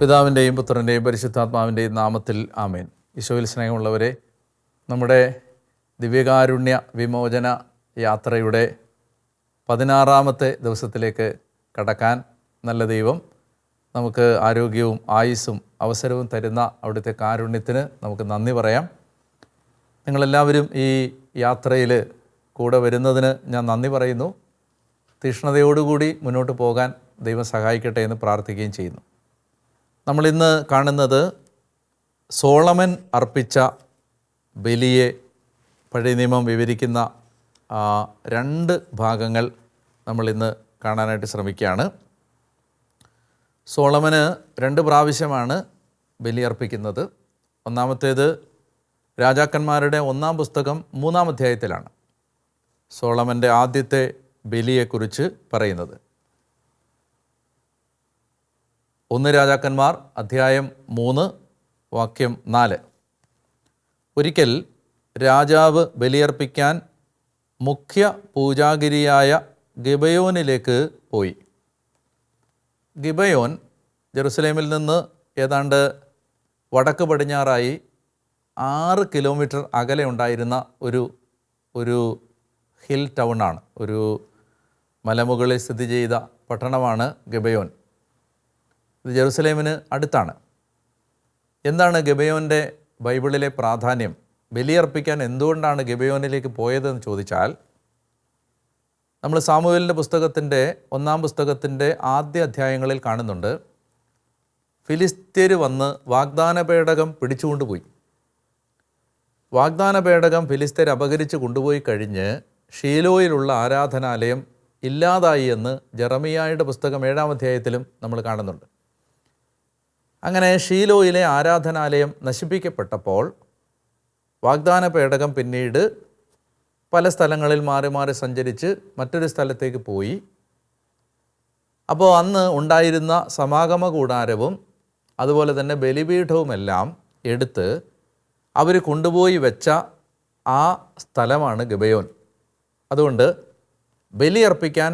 പിതാവിൻ്റെയും പുത്രൻ്റെയും പരിശുദ്ധാത്മാവിൻ്റെയും നാമത്തിൽ ആമേൻ. ഈശോയിൽ സ്നേഹമുള്ളവരെ, നമ്മുടെ ദിവ്യകാരുണ്യ വിമോചന യാത്രയുടെ 16-ാമത്തെ ദിവസത്തിലേക്ക് കടക്കാൻ നല്ല ദൈവം നമുക്ക് ആരോഗ്യവും ആയുസ്സും അവസരവും തരുന്ന അവിടുത്തെ കാരുണ്യത്തിന് നമുക്ക് നന്ദി പറയാം. നിങ്ങളെല്ലാവരും ഈ യാത്രയിൽ കൂടെ വരുന്നതിന് ഞാൻ നന്ദി പറയുന്നു. തീക്ഷ്ണതയോടുകൂടി മുന്നോട്ട് പോകാൻ ദൈവം സഹായിക്കട്ടെ എന്ന് പ്രാർത്ഥിക്കുകയും ചെയ്യുന്നു. നമ്മളിന്ന് കാണുന്നത് സോളമൻ അർപ്പിച്ച ബലിയെ പഴയ നിയമം വിവരിക്കുന്ന 2 ഭാഗങ്ങൾ നമ്മളിന്ന് കാണാനായിട്ട് ശ്രമിക്കുകയാണ്. സോളമന് 2 പ്രാവശ്യമാണ് ബലി അർപ്പിക്കുന്നത്. ഒന്നാമത്തേത് രാജാക്കന്മാരുടെ 1-ാം പുസ്തകം 3-ാം അധ്യായത്തിലാണ് സോളമൻ്റെ ആദ്യത്തെ ബലിയെക്കുറിച്ച് പറയുന്നത്. 1 രാജാക്കന്മാർ അധ്യായം 3 വാക്യം 4. ഒരിക്കൽ രാജാവ് ബലിയർപ്പിക്കാൻ മുഖ്യ പൂജാഗിരിയായ ഗിബയോനിലേക്ക് പോയി. ഗിബയോൻ ജെറുസലേമിൽ നിന്ന് ഏതാണ്ട് വടക്ക് പടിഞ്ഞാറായി 6 കിലോമീറ്റർ അകലെ ഉണ്ടായിരുന്ന ഒരു ഹിൽ ടൗണാണ്, ഒരു മലമുകളിൽ സ്ഥിതി ചെയ്ത പട്ടണമാണ് ഗിബയോൻ. ഇത് ജെറുസലേമിന് അടുത്താണ്. എന്താണ് ഗിബയോൻ്റെ ബൈബിളിലെ പ്രാധാന്യം? ബലിയർപ്പിക്കാൻ എന്തുകൊണ്ടാണ് ഗിബയോനിലേക്ക് പോയതെന്ന് ചോദിച്ചാൽ, നമ്മൾ സാമുവേലിൻ്റെ പുസ്തകത്തിൻ്റെ 1-ാം പുസ്തകത്തിൻ്റെ ആദ്യ അധ്യായങ്ങളിൽ കാണുന്നുണ്ട്, ഫിലിസ്ത്യർ വന്ന് വാഗ്ദാന പേടകം പിടിച്ചുകൊണ്ടുപോയി. വാഗ്ദാന പേടകം ഫിലിസ്ത്യർ അപഹരിച്ച് കൊണ്ടുപോയി കഴിഞ്ഞ് ഷീലോയിലുള്ള ആരാധനാലയം ഇല്ലാതായി എന്ന് ജെറമിയായുടെ പുസ്തകം 7-ാം അധ്യായത്തിലും നമ്മൾ കാണുന്നുണ്ട്. അങ്ങനെ ഷീലോയിലെ ആരാധനാലയം നശിപ്പിക്കപ്പെട്ടപ്പോൾ വാഗ്ദാന പേടകം പിന്നീട് പല സ്ഥലങ്ങളിൽ മാറി മാറി സഞ്ചരിച്ച് മറ്റൊരു സ്ഥലത്തേക്ക് പോയി. അപ്പോൾ അന്ന് ഉണ്ടായിരുന്ന സമാഗമ കൂടാരവും അതുപോലെ തന്നെ ബലിപീഠവുമെല്ലാം എടുത്ത് അവർ കൊണ്ടുപോയി വെച്ച ആ സ്ഥലമാണ് ഗിബയോൻ. അതുകൊണ്ട് ബലിയർപ്പിക്കാൻ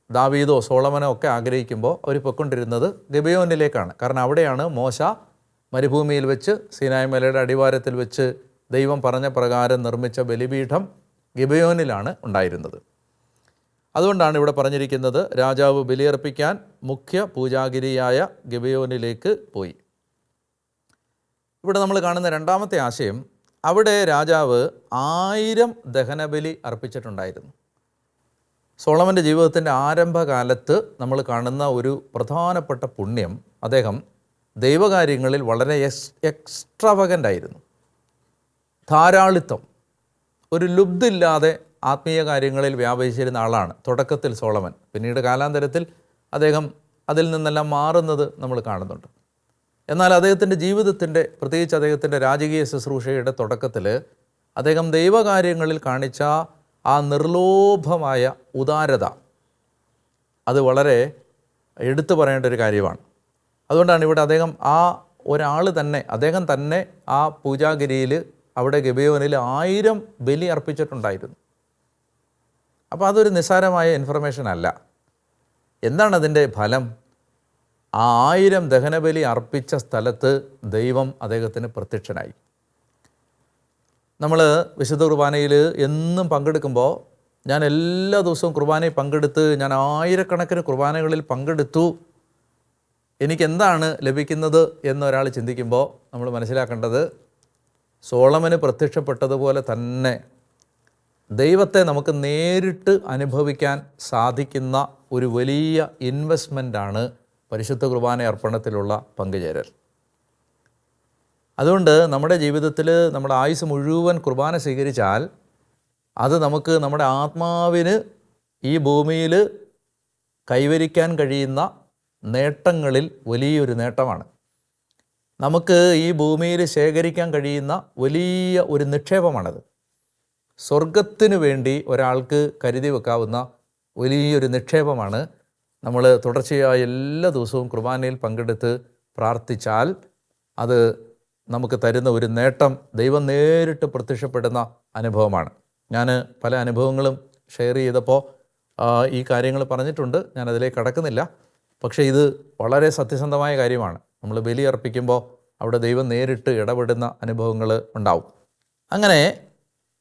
ദാവീദോ സോളമനോ ഒക്കെ ആഗ്രഹിക്കുമ്പോൾ അവർ പൊയ്ക്കൊണ്ടിരുന്നത് ഗിബയോനിലേക്കാണ്. കാരണം അവിടെയാണ് മോശ മരുഭൂമിയിൽ വെച്ച് സീനായ് മലയുടെ അടിവാരത്തിൽ വെച്ച് ദൈവം പറഞ്ഞ പ്രകാരം നിർമ്മിച്ച ബലിപീഠം ഗിബയോനിലാണ് ഉണ്ടായിരുന്നത്. അതുകൊണ്ടാണ് ഇവിടെ പറഞ്ഞിരിക്കുന്നത്, രാജാവ് ബലിയർപ്പിക്കാൻ മുഖ്യ പൂജാഗിരിയായ ഗിബയോനിലേക്ക് പോയി. ഇവിടെ നമ്മൾ കാണുന്ന 2-ാമത്തെ ആശയം, അവിടെ രാജാവ് 1000 ദഹനബലി അർപ്പിച്ചിട്ടുണ്ടായിരുന്നു. സോളമൻ്റെ ജീവിതത്തിൻ്റെ ആരംഭകാലത്ത് നമ്മൾ കാണുന്ന ഒരു പ്രധാനപ്പെട്ട പുണ്യം, അദ്ദേഹം ദൈവകാര്യങ്ങളിൽ വളരെ എക്സ്ട്രാവഗൻ്റായിരുന്നു. ധാരാളിത്തം, ഒരു ലുബ്ധില്ലാതെ ആത്മീയ കാര്യങ്ങളിൽ വ്യാപരിച്ചിരുന്ന ആളാണ് തുടക്കത്തിൽ സോളമൻ. പിന്നീട് കാലാന്തരത്തിൽ അദ്ദേഹം അതിൽ നിന്നെല്ലാം മാറുന്നത് നമ്മൾ കാണുന്നുണ്ട്. എന്നാൽ അദ്ദേഹത്തിൻ്റെ ജീവിതത്തിൻ്റെ, പ്രത്യേകിച്ച് അദ്ദേഹത്തിൻ്റെ രാജകീയ ശുശ്രൂഷയുടെ തുടക്കത്തിൽ അദ്ദേഹം ദൈവകാര്യങ്ങളിൽ കാണിച്ച ആ നിർലോഭമായ ഉദാരത, അത് വളരെ എടുത്തു പറയേണ്ട ഒരു കാര്യമാണ്. അതുകൊണ്ടാണ് ഇവിടെ അദ്ദേഹം അദ്ദേഹം തന്നെ ആ പൂജാഗിരിയിൽ അവിടെ ഗിബയോനിൽ 1000 ബലി അർപ്പിച്ചിട്ടുണ്ടായിരുന്നു. അപ്പോൾ അതൊരു നിസ്സാരമായ ഇൻഫർമേഷൻ അല്ല. എന്താണ് അതിൻ്റെ ഫലം? ആ 1000 ദഹനബലി അർപ്പിച്ച സ്ഥലത്ത് ദൈവം അദ്ദേഹത്തിന് പ്രത്യക്ഷനായി. നമ്മൾ വിശുദ്ധ കുർബാനയിൽ എന്നും പങ്കെടുക്കുമ്പോൾ, ഞാൻ എല്ലാ ദിവസവും കുർബാനയിൽ പങ്കെടുത്ത്, ഞാൻ 1000കണക്കിന് കുർബാനകളിൽ പങ്കെടുത്തു, എനിക്കെന്താണ് ലഭിക്കുന്നത് എന്നൊരാൾ ചിന്തിക്കുമ്പോൾ നമ്മൾ മനസ്സിലാക്കേണ്ടത്, സോളമന് പ്രത്യക്ഷപ്പെട്ടതുപോലെ തന്നെ ദൈവത്തെ നമുക്ക് നേരിട്ട് അനുഭവിക്കാൻ സാധിക്കുന്ന ഒരു വലിയ ഇൻവെസ്റ്റ്മെൻ്റാണ് പരിശുദ്ധ കുർബാന അർപ്പണത്തിലുള്ള പങ്കുചേരൽ. അതുകൊണ്ട് നമ്മുടെ ജീവിതത്തിൽ നമ്മുടെ ആയുസ് മുഴുവൻ കുർബാന സ്വീകരിച്ചാൽ അത് നമുക്ക് നമ്മുടെ ആത്മാവിന് ഈ ഭൂമിയിൽ കൈവരിക്കാൻ കഴിയുന്ന നേട്ടങ്ങളിൽ വലിയൊരു നേട്ടമാണ്. നമുക്ക് ഈ ഭൂമിയിൽ ശേഖരിക്കാൻ കഴിയുന്ന വലിയ ഒരു നിക്ഷേപമാണത്. സ്വർഗത്തിനു വേണ്ടി ഒരാൾക്ക് കരുതി വെക്കാവുന്ന വലിയൊരു നിക്ഷേപമാണ്. നമ്മൾ തുടർച്ചയായി എല്ലാ ദിവസവും കുർബാനയിൽ പങ്കെടുത്ത് പ്രാർത്ഥിച്ചാൽ അത് നമുക്ക് തരുന്ന ഒരു നേട്ടം, ദൈവം നേരിട്ട് പ്രത്യക്ഷപ്പെടുന്ന അനുഭവമാണ്. ഞാൻ പല അനുഭവങ്ങളും ഷെയർ ചെയ്തപ്പോൾ ഈ കാര്യങ്ങൾ പറഞ്ഞിട്ടുണ്ട്, ഞാനതിലേക്ക് കടക്കുന്നില്ല. പക്ഷേ ഇത് വളരെ സത്യസന്ധമായ കാര്യമാണ്. നമ്മൾ ബലി അർപ്പിക്കുമ്പോൾ അവിടെ ദൈവം നേരിട്ട് ഇടപെടുന്ന അനുഭവങ്ങൾ ഉണ്ടാവും. അങ്ങനെ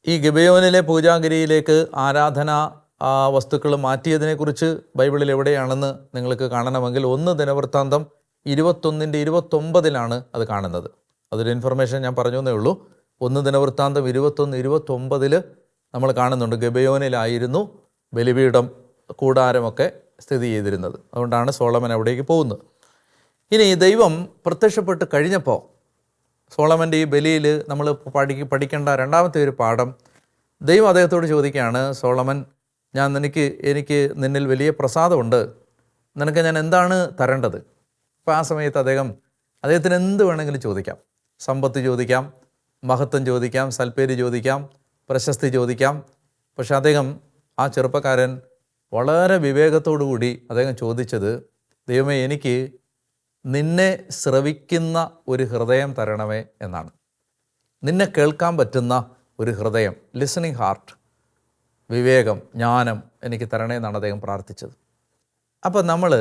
ഈ ഗിബെയോനിലെ പൂജാഗിരിയിലേക്ക് ആരാധന വസ്തുക്കൾ മാറ്റിയതിനെക്കുറിച്ച് ബൈബിളിൽ എവിടെയാണെന്ന് നിങ്ങൾക്ക് കാണണമെങ്കിൽ 1 ദിനവൃത്താന്തം 21-29 അത് കാണുന്നത്. അതൊരു ഇൻഫർമേഷൻ ഞാൻ പറഞ്ഞു എന്നേ ഉള്ളൂ. 1 ദിനവൃത്താന്തം 21-29 നമ്മൾ കാണുന്നുണ്ട് ഗിബെയോനിലായിരുന്നു ബലിപീഠം കൂടാരമൊക്കെ സ്ഥിതി ചെയ്തിരുന്നത്. അതുകൊണ്ടാണ് സോളമൻ അവിടേക്ക് പോകുന്നത്. ഇനി ദൈവം പ്രത്യക്ഷപ്പെട്ട് കഴിഞ്ഞപ്പോൾ സോളമൻ്റെ ഈ ബലിയിൽ നമ്മൾ പഠിക്കേണ്ട രണ്ടാമത്തെ ഒരു പാഠം, ദൈവം അദ്ദേഹത്തോട് ചോദിക്കുകയാണ്, സോളമൻ, എനിക്ക് നിന്നിൽ വലിയ പ്രസാദമുണ്ട്, നിനക്ക് ഞാൻ എന്താണ് തരേണ്ടത്? അപ്പോൾ ആ സമയത്ത് അദ്ദേഹത്തിന് എന്ത് വേണമെങ്കിലും ചോദിക്കാം. സമ്പത്ത് ചോദിക്കാം, മഹത്വം ചോദിക്കാം, സൽപ്പേര് ചോദിക്കാം, പ്രശസ്തി ചോദിക്കാം. പക്ഷെ ആ ചെറുപ്പക്കാരൻ വളരെ വിവേകത്തോടു കൂടി അദ്ദേഹം ചോദിച്ചത്, ദൈവമേ, എനിക്ക് നിന്നെ ശ്രവിക്കുന്ന ഒരു ഹൃദയം തരണമേ എന്നാണ്. നിന്നെ കേൾക്കാൻ പറ്റുന്ന ഒരു ഹൃദയം, ലിസണിങ് ഹാർട്ട്, വിവേകം, ജ്ഞാനം എനിക്ക് തരണേ എന്നാണ് അദ്ദേഹം പ്രാർത്ഥിച്ചത്. അപ്പം നമ്മൾ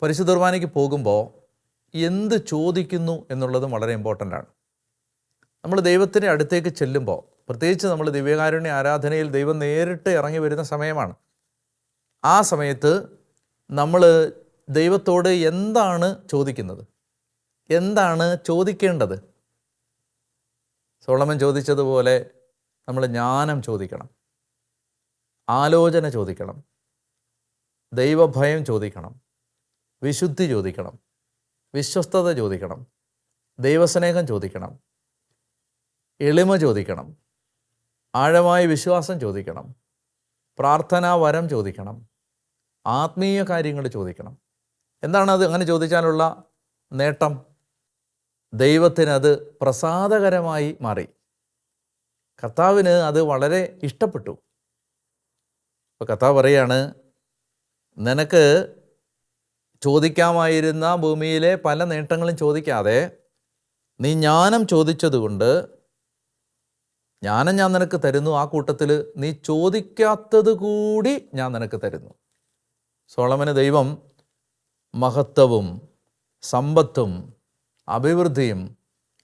പരിശുദ്ധ കുർബാനയ്ക്ക് പോകുമ്പോൾ എന്ത് ചോദിക്കുന്നു എന്നുള്ളതും വളരെ ഇമ്പോർട്ടൻ്റ് ആണ്. നമ്മൾ ദൈവത്തിൻ്റെ അടുത്തേക്ക് ചെല്ലുമ്പോൾ, പ്രത്യേകിച്ച് നമ്മൾ ദിവ്യകാരുണ്യ ആരാധനയിൽ ദൈവം നേരിട്ട് ഇറങ്ങി വരുന്ന സമയമാണ്. ആ സമയത്ത് നമ്മൾ ദൈവത്തോട് എന്താണ് ചോദിക്കുന്നത്, എന്താണ് ചോദിക്കേണ്ടത്? സോളമൻ ചോദിച്ചതുപോലെ നമ്മൾ ജ്ഞാനം ചോദിക്കണം, ആലോചന ചോദിക്കണം, ദൈവഭയം ചോദിക്കണം, വിശുദ്ധി ചോദിക്കണം, വിശ്വസ്തത ചോദിക്കണം, ദൈവസ്നേഹം ചോദിക്കണം, എളിമ ചോദിക്കണം, ആഴമായ വിശ്വാസം ചോദിക്കണം, പ്രാർത്ഥനാ വരം ചോദിക്കണം, ആത്മീയ കാര്യങ്ങൾ ചോദിക്കണം. എന്താണ് അത് അങ്ങനെ ചോദിച്ചാലുള്ള നേട്ടം? ദൈവത്തിനത് പ്രസാദകരമായി മാറി. കർത്താവിന് അത് വളരെ ഇഷ്ടപ്പെട്ടു. ഇപ്പോൾ കർത്താവ് പറയാണ്, നിനക്ക് ചോദിക്കാമായിരുന്ന ഭൂമിയിലെ പല നേട്ടങ്ങളും ചോദിക്കാതെ നീ ജ്ഞാനം ചോദിച്ചതുകൊണ്ട് ജ്ഞാനം ഞാൻ നിനക്ക് തരുന്നു. ആ കൂട്ടത്തിൽ നീ ചോദിക്കാത്തത് കൂടി ഞാൻ നിനക്ക് തരുന്നു. സോളമന് ദൈവം മഹത്വവും സമ്പത്തും അഭിവൃദ്ധിയും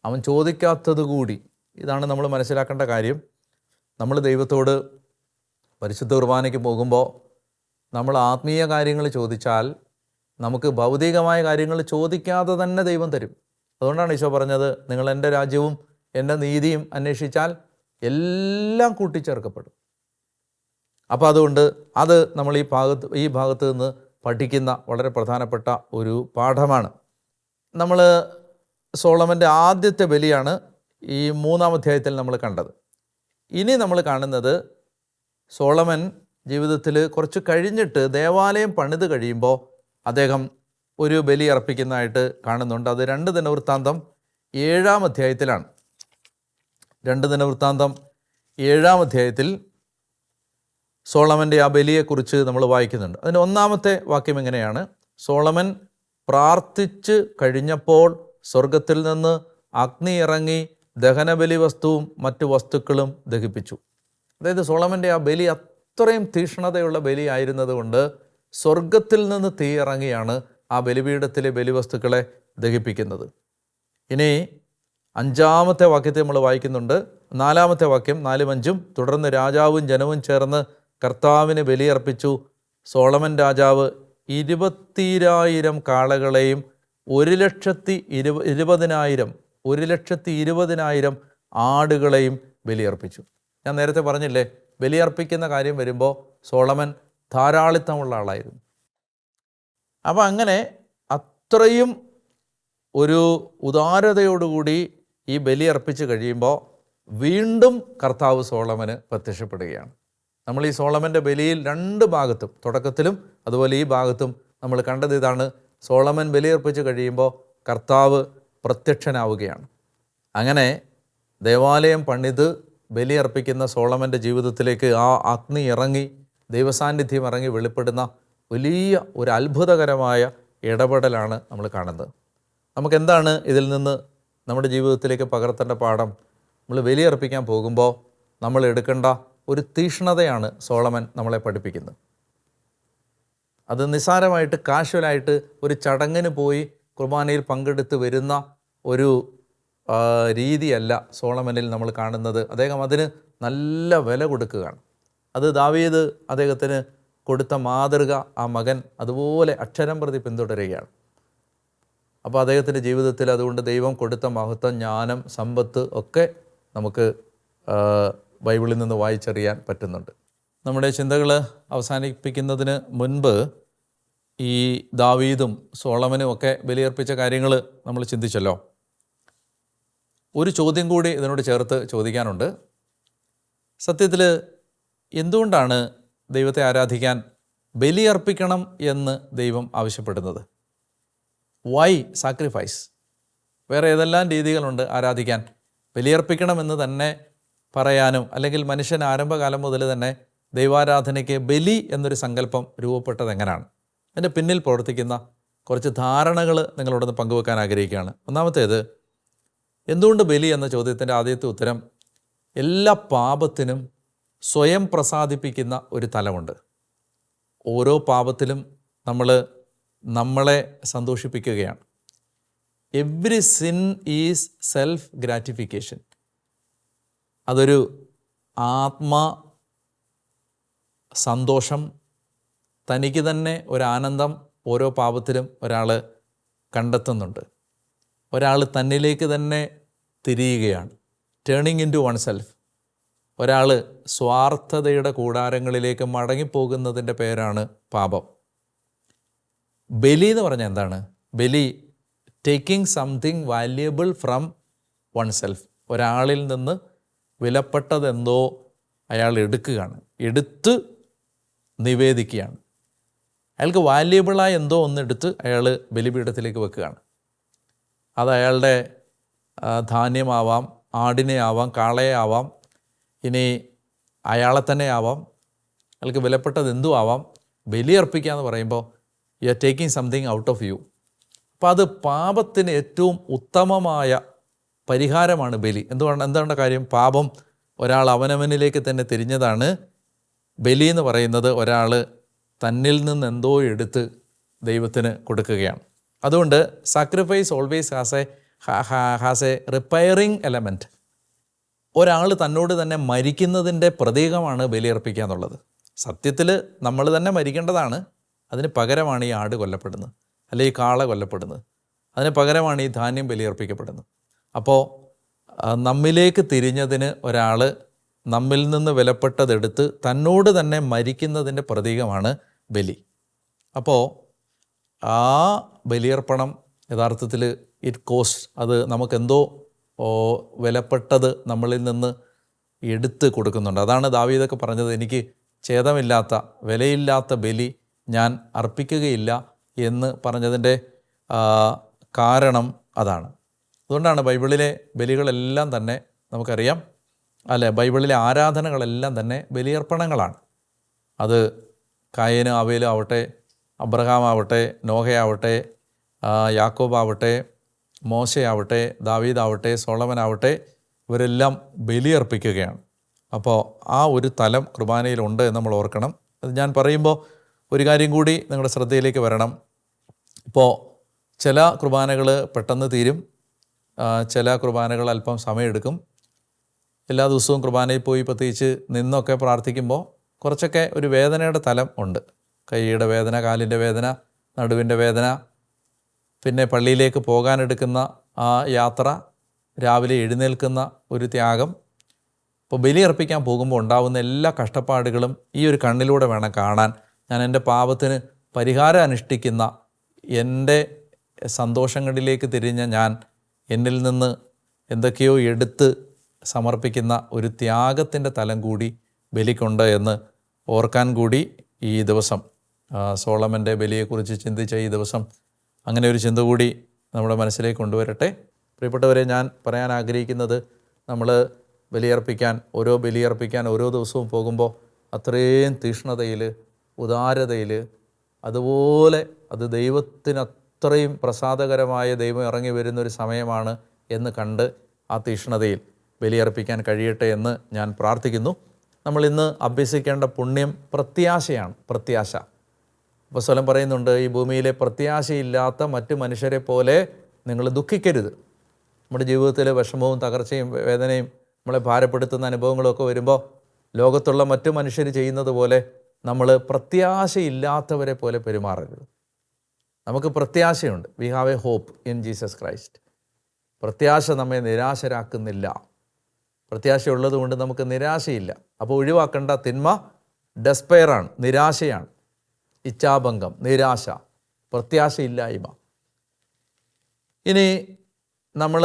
അവൻ ചോദിക്കാത്തത് കൂടി. ഇതാണ് നമ്മൾ മനസ്സിലാക്കേണ്ട കാര്യം. നമ്മൾ ദൈവത്തോട് പരിശുദ്ധ കുർബാനയ്ക്ക് പോകുമ്പോൾ നമ്മൾ ആത്മീയ കാര്യങ്ങൾ ചോദിച്ചാൽ നമുക്ക് ഭൗതികമായ കാര്യങ്ങൾ ചോദിക്കാതെ തന്നെ ദൈവം തരും. അതുകൊണ്ടാണ് ഈശോ പറഞ്ഞത്, നിങ്ങൾ എൻ്റെ രാജ്യവും എൻ്റെ നീതിയും അന്വേഷിച്ചാൽ എല്ലാം കൂട്ടിച്ചേർക്കപ്പെടും. അപ്പോൾ അതുകൊണ്ട് അത് നമ്മൾ ഈ ഭാഗത്ത് നിന്ന് പഠിക്കുന്ന വളരെ പ്രധാനപ്പെട്ട ഒരു പാഠമാണ്. നമ്മൾ സോളമൻ്റെ ആദ്യത്തെ ബലിയാണ് ഈ 3-ാം അധ്യായത്തിൽ നമ്മൾ കണ്ടത്. ഇനി നമ്മൾ കാണുന്നത് സോളമൻ ജീവിതത്തിൽ കുറച്ച് കഴിഞ്ഞിട്ട് ദേവാലയം പണിത് കഴിയുമ്പോൾ അദ്ദേഹം ഒരു ബലി അർപ്പിക്കുന്നതായിട്ട് കാണുന്നുണ്ട്. അത് 2 ദിനവൃത്താന്തം 7-ാം അധ്യായത്തിലാണ്. 2 ദിനവൃത്താന്തം 7-ാം അധ്യായത്തിൽ സോളമൻ്റെ ആ ബലിയെക്കുറിച്ച് നമ്മൾ വായിക്കുന്നുണ്ട്. അതിൻ്റെ 1-ാമത്തെ വാക്യം എങ്ങനെയാണ്? സോളമൻ പ്രാർത്ഥിച്ച് കഴിഞ്ഞപ്പോൾ സ്വർഗത്തിൽ നിന്ന് അഗ്നി ഇറങ്ങി ദഹനബലി വസ്തുവും മറ്റു വസ്തുക്കളും ദഹിപ്പിച്ചു. അതായത് സോളമൻ്റെ ആ ബലി അത്രയും തീക്ഷ്ണതയുള്ള ബലി ആയിരുന്നതുകൊണ്ട് സ്വർഗത്തിൽ നിന്ന് തീ ഇറങ്ങിയാണ് ആ ബലിപീഠത്തിലെ ബലിവസ്തുക്കളെ ദഹിപ്പിക്കുന്നത്. ഇനി 5-ാമത്തെ വാക്യത്തെ നമ്മൾ വായിക്കുന്നുണ്ട്. 4-ാമത്തെ വാക്യം 4-5. തുടർന്ന് രാജാവും ജനവും ചേർന്ന് കർത്താവിന് ബലിയർപ്പിച്ചു. സോളമൻ രാജാവ് 20,000 കാളകളെയും 1,20,000 ആടുകളെയും ബലിയർപ്പിച്ചു. ഞാൻ നേരത്തെ പറഞ്ഞില്ലേ, ബലിയർപ്പിക്കുന്ന കാര്യം വരുമ്പോൾ സോളമൻ ധാരാളിത്തമുള്ള ആളായിരുന്നു. അപ്പം അങ്ങനെ അത്രയും ഒരു ഉദാരതയോടുകൂടി ഈ ബലി അർപ്പിച്ച് കഴിയുമ്പോൾ വീണ്ടും കർത്താവ് സോളമന് പ്രത്യക്ഷപ്പെടുകയാണ്. നമ്മൾ ഈ സോളമൻ്റെ ബലിയിൽ 2 ഭാഗത്തും, തുടക്കത്തിലും അതുപോലെ ഈ ഭാഗത്തും നമ്മൾ കണ്ടത് ഇതാണ്. സോളമൻ ബലിയർപ്പിച്ച് കഴിയുമ്പോൾ കർത്താവ് പ്രത്യക്ഷനാവുകയാണ്. അങ്ങനെ ദേവാലയം പണിത് ബലിയർപ്പിക്കുന്ന സോളമൻ്റെ ജീവിതത്തിലേക്ക് ആ അഗ്നി ഇറങ്ങി, ദൈവസാന്നിധ്യം ഇറങ്ങി വെളിപ്പെടുന്ന വലിയ ഒരു അത്ഭുതകരമായ ഇടപെടലാണ് നമ്മൾ കാണുന്നത്. നമുക്കെന്താണ് ഇതിൽ നിന്ന് നമ്മുടെ ജീവിതത്തിലേക്ക് പകർത്തേണ്ട പാഠം? നമ്മൾ ബലിയർപ്പിക്കാൻ പോകുമ്പോൾ നമ്മൾ എടുക്കേണ്ട ഒരു തീക്ഷ്ണതയാണ് സോളമൻ നമ്മളെ പഠിപ്പിക്കുന്നത്. അത് നിസ്സാരമായിട്ട് കാഷ്വലായിട്ട് ഒരു ചടങ്ങിന് പോയി കുർബാനയിൽ പങ്കെടുത്ത് വരുന്ന ഒരു രീതിയല്ല സോളമനിൽ നമ്മൾ കാണുന്നത്. അദ്ദേഹം അതിന് നല്ല വില കൊടുക്കുകയാണ്. അത് ദാവീദ് അദ്ദേഹത്തിന് കൊടുത്ത മാതൃക ആ മകൻ അതുപോലെ അക്ഷരം പ്രതി പിന്തുടരുകയാണ്. അപ്പോൾ അദ്ദേഹത്തിൻ്റെ ജീവിതത്തിൽ അതുകൊണ്ട് ദൈവം കൊടുത്ത മഹത്വം, ജ്ഞാനം, സമ്പത്ത് ഒക്കെ നമുക്ക് ബൈബിളിൽ നിന്ന് വായിച്ചറിയാൻ പറ്റുന്നുണ്ട്. നമ്മുടെ ചിന്തകൾ അവസാനിപ്പിക്കുന്നതിന് മുൻപ് ഈ ദാവീദും സോളമനും ഒക്കെ ബലിയർപ്പിച്ച കാര്യങ്ങൾ നമ്മൾ ചിന്തിച്ചല്ലോ. ഒരു ചോദ്യം കൂടി ഇതിനോട് ചേർത്ത് ചോദിക്കാനുണ്ട്. സത്യത്തിൽ എന്തുകൊണ്ടാണ് ദൈവത്തെ ആരാധിക്കാൻ ബലിയർപ്പിക്കണം എന്ന് ദൈവം ആവശ്യപ്പെടുന്നത്? Why sacrifice? വേറെ ഏതെല്ലാം രീതികളുണ്ട് ആരാധിക്കാൻ. ബലിയർപ്പിക്കണമെന്ന് തന്നെ പറയാനും, അല്ലെങ്കിൽ മനുഷ്യൻ ആരംഭകാലം മുതൽ തന്നെ ദൈവാരാധനയ്ക്ക് ബലി എന്നൊരു സങ്കല്പം രൂപപ്പെട്ടത് എങ്ങനെയാണ്? അതിൻ്റെ പിന്നിൽ പ്രവർത്തിക്കുന്ന കുറച്ച് ധാരണകൾ നിങ്ങളോടൊന്ന് പങ്കുവെക്കാൻ ആഗ്രഹിക്കുകയാണ്. ഒന്നാമത്തേത്, എന്തുകൊണ്ട് ബലി എന്ന ചോദ്യത്തിൻ്റെ ആദ്യത്തെ ഉത്തരം, എല്ലാ പാപത്തിനും സ്വയം പ്രസാദിപ്പിക്കുന്ന ഒരു തലമുണ്ട്. ഓരോ പാപത്തിലും നമ്മളെ സന്തോഷിപ്പിക്കുകയാണ്. Every sin is self gratification. അതൊരു സന്തോഷം, തനിക്ക് തന്നെ ഒരാനന്ദം ഓരോ പാപത്തിലും ഒരാൾ കണ്ടെത്തുന്നുണ്ട്. ഒരാൾ തന്നിലേക്ക് തന്നെ തിരിയുകയാണ്. Turning into oneself. ഒരാൾ സ്വാർത്ഥതയുടെ കൂടാരങ്ങളിലേക്ക് മടങ്ങിപ്പോകുന്നതിൻ്റെ പേരാണ് പാപം. ബലി എന്ന് പറഞ്ഞാൽ എന്താണ്? ബലി taking something valuable from one self. ഒരാളിൽ നിന്ന് വിലപ്പെട്ടതെന്തോ അയാൾ എടുക്കുകയാണ്, എടുത്ത് നിവേദിക്കുകയാണ്. അയാൾക്ക് വാല്യുബിളായ എന്തോ ഒന്നെടുത്ത് അയാൾ ബലിപീഠത്തിലേക്ക് വെക്കുകയാണ്. അത് അയാളുടെ ധാന്യമാവാം, ആടിനെ ആവാം, കാളയെ ആവാം, ഇനി അയാളെ തന്നെ ആവാം, അയാൾക്ക് വിലപ്പെട്ടത് എന്തും ആവാം. ബലിയർപ്പിക്കുക എന്ന് പറയുമ്പോൾ you are taking something out of you. അപ്പോൾ അത് പാപത്തിന് ഏറ്റവും ഉത്തമമായ പരിഹാരമാണ് ബലി. എന്താണ് കാര്യം? പാപം ഒരാൾ അവനവനിലേക്ക് തന്നെ തിരിഞ്ഞതാണ്. ബലി എന്ന് പറയുന്നത് ഒരാൾ തന്നിൽ നിന്ന് എന്തോ എടുത്ത് ദൈവത്തിന് കൊടുക്കുകയാണ്. അതുകൊണ്ട് sacrifice always has A repairing element. ഒരാൾ തന്നോട് തന്നെ മരിക്കുന്നതിൻ്റെ പ്രതീകമാണ് ബലിയർപ്പിക്കുക എന്നുള്ളത്. സത്യത്തിൽ നമ്മൾ തന്നെ മരിക്കേണ്ടതാണ്. അതിന് പകരമാണ് ഈ ആട് കൊല്ലപ്പെടുന്നത്, അല്ലെങ്കിൽ ഈ കാള കൊല്ലപ്പെടുന്നത്. അതിന് പകരമാണ് ഈ ധാന്യം ബലിയർപ്പിക്കപ്പെടുന്നത്. അപ്പോൾ നമ്മിലേക്ക് തിരിഞ്ഞതിന് ഒരാൾ നമ്മിൽ നിന്ന് വിലപ്പെട്ടതെടുത്ത് തന്നോട് തന്നെ മരിക്കുന്നതിൻ്റെ പ്രതീകമാണ് ബലി. അപ്പോൾ ആ ബലിയർപ്പണം യഥാർത്ഥത്തിൽ ഇറ്റ് കോസ്റ്റ്, അത് നമുക്കെന്തോ വിലപ്പെട്ടത് നമ്മളിൽ നിന്ന് എടുത്ത് കൊടുക്കുന്നുണ്ട്. അതാണ് ദാവീദൊക്കെ പറഞ്ഞത്, എനിക്ക് ഛേദമില്ലാത്ത വിലയില്ലാത്ത ബലി ഞാൻ അർപ്പിക്കുകയില്ല എന്ന് പറഞ്ഞതിൻ്റെ കാരണം അതാണ്. അതുകൊണ്ടാണ് ബൈബിളിലെ ബലികളെല്ലാം തന്നെ നമുക്കറിയാം, ബൈബിളിലെ ആരാധനകളെല്ലാം തന്നെ ബലിയർപ്പണങ്ങളാണ്. അത് കായീന് ആബേലും ആവട്ടെ, അബ്രഹാം ആവട്ടെ, നോഹയാവട്ടെ, യാക്കോബാവട്ടെ, മോശയാവട്ടെ, ദാവീദാവട്ടെ, സോളമനാവട്ടെ, ഇവരെല്ലാം ബലിയർപ്പിക്കുകയാണ്. അപ്പോൾ ആ ഒരു തലം കുർബാനയിലുണ്ട് എന്ന് നമ്മൾ ഓർക്കണം. അത് ഞാൻ പറയുമ്പോൾ ഒരു കാര്യം കൂടി നിങ്ങളുടെ ശ്രദ്ധയിലേക്ക് വരണം. ഇപ്പോൾ ചില കുർബാനകൾ പെട്ടെന്ന് തീരും, ചില കുർബാനകൾ അല്പം സമയമെടുക്കും. എല്ലാ ദിവസവും കുർബാനയിൽ പോയി പ്രത്യേകിച്ച് നിന്നൊക്കെ പ്രാർത്ഥിക്കുമ്പോൾ കുറച്ചൊക്കെ ഒരു വേദനയുടെ തലം ഉണ്ട്. കൈയുടെ വേദന, കാലിൻ്റെ വേദന, നടുവിൻ്റെ വേദന, പിന്നെ പള്ളിയിലേക്ക് പോകാനെടുക്കുന്ന ആ യാത്ര, രാവിലെ എഴുന്നേൽക്കുന്ന ഒരു ത്യാഗം. ഇപ്പോൾ ബലിയർപ്പിക്കാൻ പോകുമ്പോൾ ഉണ്ടാകുന്ന എല്ലാ കഷ്ടപ്പാടുകളും ഈ ഒരു കണ്ണിലൂടെ വേണം കാണാൻ. ഞാൻ എൻ്റെ പാപത്തിന് പരിഹാരം അനുഷ്ഠിക്കുന്ന, എൻ്റെ സന്തോഷങ്ങളിലേക്ക് തിരിഞ്ഞ ഞാൻ എന്നിൽ നിന്ന് എന്തൊക്കെയോ എടുത്ത് സമർപ്പിക്കുന്ന ഒരു ത്യാഗത്തിൻ്റെ തലം കൂടി ബലിക്കുണ്ട് എന്ന് ഓർക്കാൻ കൂടി ഈ ദിവസം, സോളമൻ്റെ ബലിയെക്കുറിച്ച് ചിന്തിച്ച ഈ ദിവസം, അങ്ങനെ ഒരു ചിന്ത കൂടി നമ്മുടെ മനസ്സിലേക്ക് കൊണ്ടുവരട്ടെ. പ്രിയപ്പെട്ടവരെ, ഞാൻ പറയാൻ ആഗ്രഹിക്കുന്നത്, നമ്മൾ ബലിയർപ്പിക്കാൻ ഓരോ ദിവസവും പോകുമ്പോൾ അത്രയും തീഷ്ണതയിൽ, ഉദാരതയിൽ, അതുപോലെ അത് ദൈവത്തിന് അത്രയും പ്രസാദകരമായ ദൈവം ഇറങ്ങി വരുന്നൊരു സമയമാണ് എന്ന് കണ്ട് ആ തീഷ്ണതയിൽ ബലിയർപ്പിക്കാൻ കഴിയട്ടെ എന്ന് ഞാൻ പ്രാർത്ഥിക്കുന്നു. നമ്മൾ ഇന്ന് അഭ്യസിക്കേണ്ട പുണ്യം പ്രത്യാശയാണ്. പ്രത്യാശ. അപ്പോസ്തലൻ പറയുന്നുണ്ട്, ഈ ഭൂമിയിലെ പ്രത്യാശയില്ലാത്ത മറ്റ് മനുഷ്യരെ പോലെ നിങ്ങൾ ദുഃഖിക്കരുത്. നമ്മുടെ ജീവിതത്തിൽ വിഷമവും തകർച്ചയും വേദനയും നമ്മളെ ഭാരപ്പെടുത്തുന്ന അനുഭവങ്ങളൊക്കെ വരുമ്പോൾ ലോകത്തുള്ള മറ്റു മനുഷ്യർ ചെയ്യുന്നത് പോലെ നമ്മൾ പ്രത്യാശയില്ലാത്തവരെ പോലെ പെരുമാറരുത്. നമുക്ക് പ്രത്യാശയുണ്ട്. We have a hope in Jesus Christ. പ്രത്യാശ നമ്മെ നിരാശരാക്കുന്നില്ല. പ്രത്യാശയുള്ളത് കൊണ്ട് നമുക്ക് നിരാശയില്ല. അപ്പോൾ ഒഴിവാക്കേണ്ട തിന്മ ഡെസ്പെയറാണ്, നിരാശയാണ്. ഇച്ഛാഭംഗം, നിരാശ, പ്രത്യാശയില്ലായ്മ. ഇനി നമ്മൾ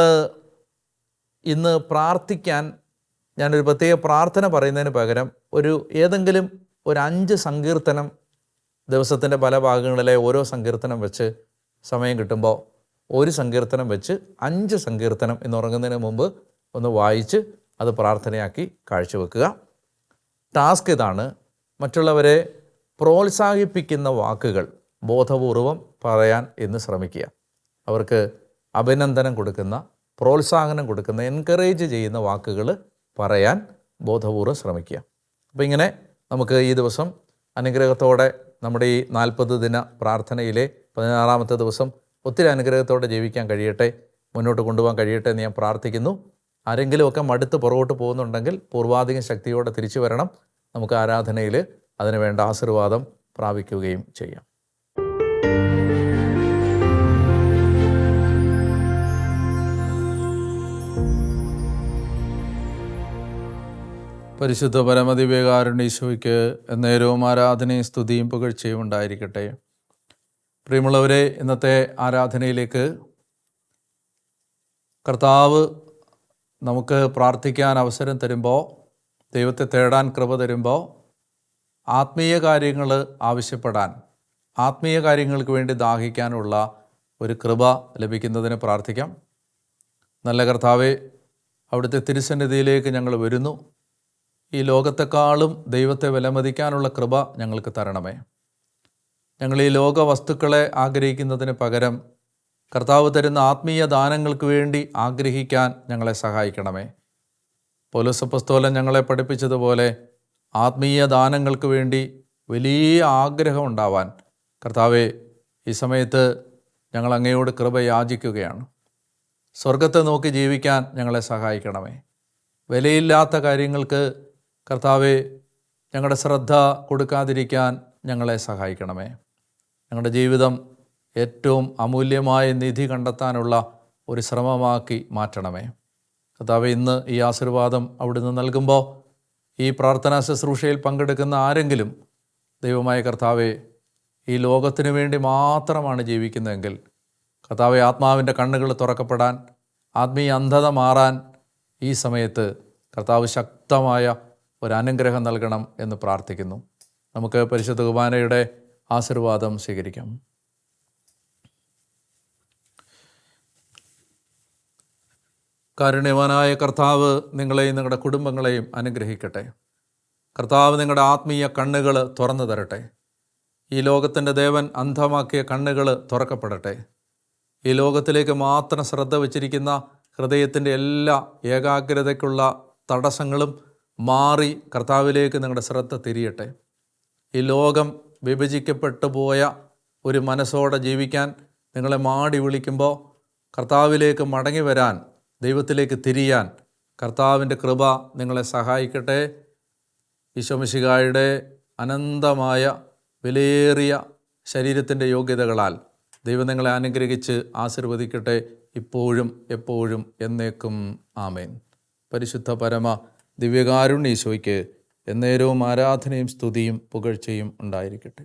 ഇന്ന് പ്രാർത്ഥിക്കാൻ ഞാനൊരു പ്രത്യേക പ്രാർത്ഥന പറയുന്നതിന് പകരം ഏതെങ്കിലും ഒരു 5 സങ്കീർത്തനം ദിവസത്തിൻ്റെ പല ഭാഗങ്ങളിലെ ഓരോ സങ്കീർത്തനം വെച്ച് സമയം കിട്ടുമ്പോൾ ഒരു സങ്കീർത്തനം വെച്ച് 5 സങ്കീർത്തനം ഇന്ന് ഉറങ്ങുന്നതിന് മുമ്പ് ഒന്ന് വായിച്ച് അത് പ്രാർത്ഥനയാക്കി കാഴ്ചവെക്കുക. ടാസ്ക് ഇതാണ്: മറ്റുള്ളവരെ പ്രോത്സാഹിപ്പിക്കുന്ന വാക്കുകൾ ബോധപൂർവം പറയാൻ ഇന്ന് ശ്രമിക്കുക. അവർക്ക് അഭിനന്ദനം കൊടുക്കുന്ന, പ്രോത്സാഹനം കൊടുക്കുന്ന, എൻകറേജ് ചെയ്യുന്ന വാക്കുകൾ പറയാൻ ബോധപൂർവ്വം ശ്രമിക്കുക. അപ്പോൾ ഇങ്ങനെ നമുക്ക് ഈ ദിവസം അനുഗ്രഹത്തോടെ നമ്മുടെ ഈ 40 ദിന പ്രാർത്ഥനയിലെ 16-ാമത്തെ ദിവസം ഒത്തിരി അനുഗ്രഹത്തോടെ ജീവിക്കാൻ കഴിയട്ടെ, മുന്നോട്ട് കൊണ്ടുപോകാൻ കഴിയട്ടെ എന്ന് ഞാൻ പ്രാർത്ഥിക്കുന്നു. ആരെങ്കിലുമൊക്കെ മടുത്ത് പുറകോട്ട് പോകുന്നുണ്ടെങ്കിൽ പൂർവാധികം ശക്തിയോടെ തിരിച്ചു വരണം. നമുക്ക് ആരാധനയിൽ അതിന് വേണ്ട ആശീർവാദം പ്രാപിക്കുകയും ചെയ്യാം. പരിശുദ്ധ പരമദിവ്യകാരുണ്യ-ഈശോയ്ക്ക് എന്നേരവും ആരാധനയും സ്തുതിയും പുകഴ്ചയും ഉണ്ടായിരിക്കട്ടെ. പ്രിയമുള്ളവരെ, ഇന്നത്തെ ആരാധനയിലേക്ക് കർത്താവ് നമുക്ക് പ്രാർത്ഥിക്കാൻ അവസരം തരുമ്പോൾ, ദൈവത്തെ തേടാൻ കൃപ തരുമ്പോൾ, ആത്മീയ കാര്യങ്ങൾ ആവശ്യപ്പെടാൻ, ആത്മീയ കാര്യങ്ങൾക്ക് വേണ്ടി ദാഹിക്കാനുള്ള ഒരു കൃപ ലഭിക്കുന്നതിന് പ്രാർത്ഥിക്കാം. നല്ല കർത്താവേ, അവിടുത്തെ തിരുസന്നിധിയിലേക്ക് ഞങ്ങൾ വരുന്നു. ഈ ലോകത്തെക്കാളും ദൈവത്തെ വിലമതിക്കാനുള്ള കൃപ ഞങ്ങൾക്ക് തരണമേ. ഞങ്ങൾ ഈ ലോക വസ്തുക്കളെ ആഗ്രഹിക്കുന്നതിന് പകരം കർത്താവ് തരുന്ന ആത്മീയ ദാനങ്ങൾക്ക് വേണ്ടി ആഗ്രഹിക്കാൻ ഞങ്ങളെ സഹായിക്കണമേ. പൗലോസ് അപ്പോസ്തലൻ ഞങ്ങളെ പഠിപ്പിച്ചതുപോലെ ആത്മീയ ദാനങ്ങൾക്ക് വേണ്ടി വലിയ ആഗ്രഹം ഉണ്ടാവാൻ കർത്താവെ, ഈ സമയത്ത് ഞങ്ങൾ അങ്ങയോട് കൃപ യാചിക്കുകയാണ്. സ്വർഗത്തെ നോക്കി ജീവിക്കാൻ ഞങ്ങളെ സഹായിക്കണമേ. വിലയില്ലാത്ത കാര്യങ്ങൾക്ക് കർത്താവെ, ഞങ്ങളുടെ ശ്രദ്ധ കൊടുക്കാതിരിക്കാൻ ഞങ്ങളെ സഹായിക്കണമേ. ഞങ്ങളുടെ ജീവിതം ഏറ്റവും അമൂല്യമായ നിധി കണ്ടെത്താനുള്ള ഒരു ശ്രമമാക്കി മാറ്റണമേ. കർത്താവെ, ഇന്ന് ഈ ആശീർവാദം അവിടുന്ന് നൽകുമ്പോൾ ഈ പ്രാർത്ഥനാ ശുശ്രൂഷയിൽ പങ്കെടുക്കുന്ന ആരെങ്കിലും ദൈവമായ കർത്താവെ ഈ ലോകത്തിനു വേണ്ടി മാത്രമാണ് ജീവിക്കുന്നതെങ്കിൽ കർത്താവെ, ആത്മാവിൻ്റെ കണ്ണുകൾ തുറക്കപ്പെടാൻ, ആത്മീയ അന്ധത മാറാൻ ഈ സമയത്ത് കർത്താവ് ശക്തമായ ഒരു അനുഗ്രഹം നൽകണം എന്ന് പ്രാർത്ഥിക്കുന്നു. നമുക്ക് പരിശുദ്ധ കുർബാനയുടെ ആശീർവാദം സ്വീകരിക്കാം. കാരുണ്യവാനായ കർത്താവ് നിങ്ങളെയും നിങ്ങളുടെ കുടുംബങ്ങളെയും അനുഗ്രഹിക്കട്ടെ. കർത്താവ് നിങ്ങളുടെ ആത്മീയ കണ്ണുകൾ തുറന്നു തരട്ടെ. ഈ ലോകത്തിൻ്റെ ദേവൻ അന്ധമാക്കിയ കണ്ണുകൾ തുറക്കപ്പെടട്ടെ. ഈ ലോകത്തിലേക്ക് മാത്രം ശ്രദ്ധ വച്ചിരിക്കുന്ന ഹൃദയത്തിൻ്റെ എല്ലാ ഏകാഗ്രതയ്ക്കുള്ള തടസ്സങ്ങളും മാറി കർത്താവിലേക്ക് നിങ്ങളുടെ ശ്രദ്ധ തിരിയട്ടെ. ഈ ലോകം വിഭജിക്കപ്പെട്ടു പോയ ഒരു മനസ്സോടെ ജീവിക്കാൻ നിങ്ങളെ മാടി വിളിക്കുമ്പോൾ കർത്താവിലേക്ക് മടങ്ങി വരാൻ, ദൈവത്തിലേക്ക് തിരിയാൻ കർത്താവിൻ്റെ കൃപ നിങ്ങളെ സഹായിക്കട്ടെ. ഈശോ മിശിഹായുടെ അനന്തമായ വിലയേറിയ ശരീരത്തിൻ്റെ യോഗ്യതകളാൽ ദൈവം നിങ്ങളെ അനുഗ്രഹിച്ച് ആശീർവദിക്കട്ടെ, ഇപ്പോഴും എപ്പോഴും എന്നേക്കും. ആമേൻ. പരിശുദ്ധ പരമ ദിവ്യകാരുണ്യ ഈശോയ്ക്ക് എന്നേരവും ആരാധനയും സ്തുതിയും പുകഴ്ചയും ഉണ്ടായിരിക്കട്ടെ.